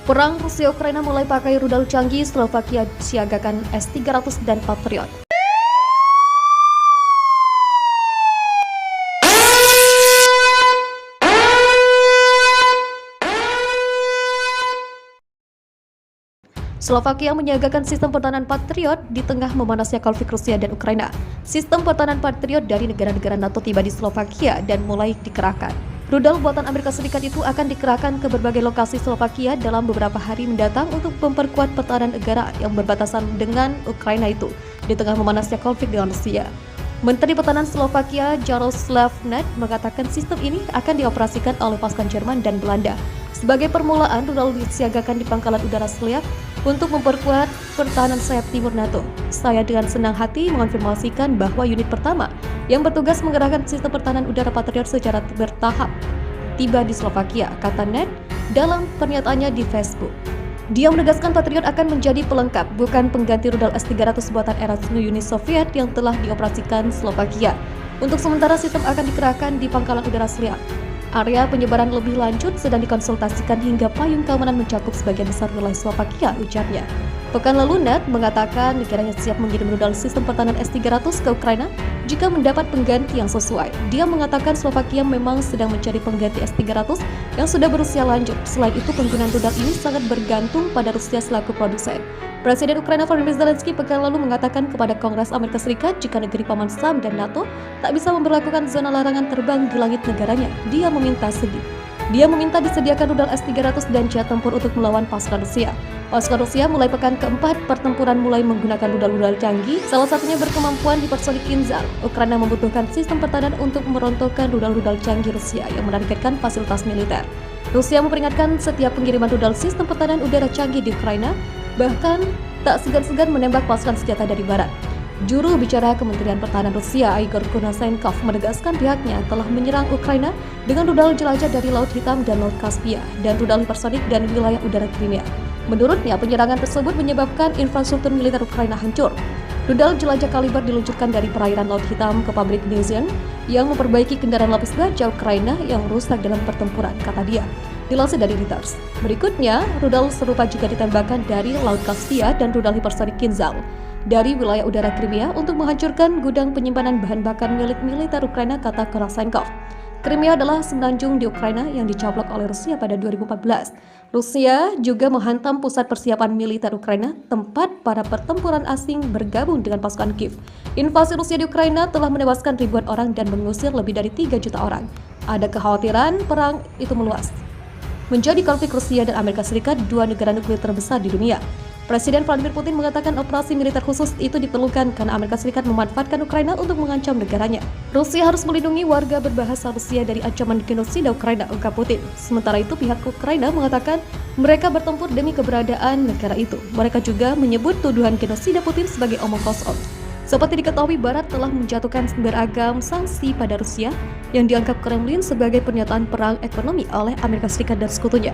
Perang Rusia-Ukraina mulai pakai rudal canggih, Slovakia siagakan S-300 dan Patriot. Slovakia menyiagakan sistem pertahanan Patriot di tengah memanasnya konflik Rusia dan Ukraina. Sistem pertahanan Patriot dari negara-negara NATO tiba di Slovakia dan mulai dikerahkan. Rudal buatan Amerika Serikat itu akan dikerahkan ke berbagai lokasi Slovakia dalam beberapa hari mendatang untuk memperkuat pertahanan negara yang berbatasan dengan Ukraina itu di tengah memanasnya konflik dengan Rusia. Menteri Pertahanan Slovakia Jaroslav Net mengatakan sistem ini akan dioperasikan oleh pasukan Jerman dan Belanda. Sebagai permulaan, rudal disiagakan di Pangkalan Udara Sliak untuk memperkuat pertahanan sayap timur NATO. Saya dengan senang hati mengonfirmasikan bahwa unit pertama yang bertugas mengerahkan sistem pertahanan udara Patriot secara bertahap tiba di Slovakia, kata Net dalam pernyataannya di Facebook. Dia menegaskan Patriot akan menjadi pelengkap, bukan pengganti rudal S-300 buatan era Uni Soviet yang telah dioperasikan Slovakia. Untuk sementara sistem akan dikerahkan di Pangkalan Udara Sliak. Area penyebaran lebih lanjut sedang dikonsultasikan hingga payung keamanan mencakup sebagian besar wilayah Slovakia, ujarnya. Pekan lalu Net mengatakan negaranya siap mengirim rudal sistem pertahanan S-300 ke Ukraina jika mendapat pengganti yang sesuai. Dia mengatakan Slovakia memang sedang mencari pengganti S-300 yang sudah berusia lanjut. Selain itu, penggunaan rudal ini sangat bergantung pada Rusia selaku produsen. Presiden Ukraina Volodymyr Zelensky pekan lalu mengatakan kepada Kongres Amerika Serikat jika negeri Paman Sam dan NATO tak bisa memberlakukan zona larangan terbang di langit negaranya. Dia meminta disediakan rudal S-300 dan jet tempur untuk melawan pasukan Rusia. Pasukan Rusia mulai pekan keempat pertempuran mulai menggunakan rudal-rudal canggih, salah satunya berkemampuan hipersonik Kinzhal. Ukraina membutuhkan sistem pertahanan untuk merontokkan rudal-rudal canggih Rusia yang menargetkan fasilitas militer. Rusia memperingatkan setiap pengiriman rudal sistem pertahanan udara canggih di Ukraina, bahkan tak segan-segan menembak pasukan senjata dari barat. Juru bicara Kementerian Pertahanan Rusia, Igor Konashenkov, menegaskan pihaknya telah menyerang Ukraina dengan rudal jelajah dari Laut Hitam dan Laut Kaspia dan rudal hipersonik dan wilayah udara Crimea. Menurutnya, penyerangan tersebut menyebabkan infrastruktur militer Ukraina hancur. Rudal jelajah kaliber diluncurkan dari perairan Laut Hitam ke pabrik Nizhyn yang memperbaiki kendaraan lapis baja Ukraina yang rusak dalam pertempuran, kata dia. Dilansir dari Reuters. Berikutnya, rudal serupa juga ditembakkan dari Laut Kaspia dan rudal hipersonik Kinzhal dari wilayah udara Crimea untuk menghancurkan gudang penyimpanan bahan bakar milik militer Ukraina, kata Konashenkov. Crimea adalah semenanjung di Ukraina yang dicaplok oleh Rusia pada 2014. Rusia juga menghantam pusat persiapan militer Ukraina, tempat para pertempuran asing bergabung dengan pasukan Kiev. Invasi Rusia di Ukraina telah menewaskan ribuan orang dan mengusir lebih dari 3 juta orang. Ada kekhawatiran perang itu meluas menjadi konflik Rusia dan Amerika Serikat, dua negara nuklir terbesar di dunia. Presiden Vladimir Putin mengatakan operasi militer khusus itu diperlukan karena Amerika Serikat memanfaatkan Ukraina untuk mengancam negaranya. Rusia harus melindungi warga berbahasa Rusia dari ancaman genosida Ukraina, ungkap Putin. Sementara itu, pihak Ukraina mengatakan mereka bertempur demi keberadaan negara itu. Mereka juga menyebut tuduhan genosida Putin sebagai omong kosong. Seperti diketahui, Barat telah menjatuhkan beragam sanksi pada Rusia yang dianggap Kremlin sebagai pernyataan perang ekonomi oleh Amerika Serikat dan sekutunya.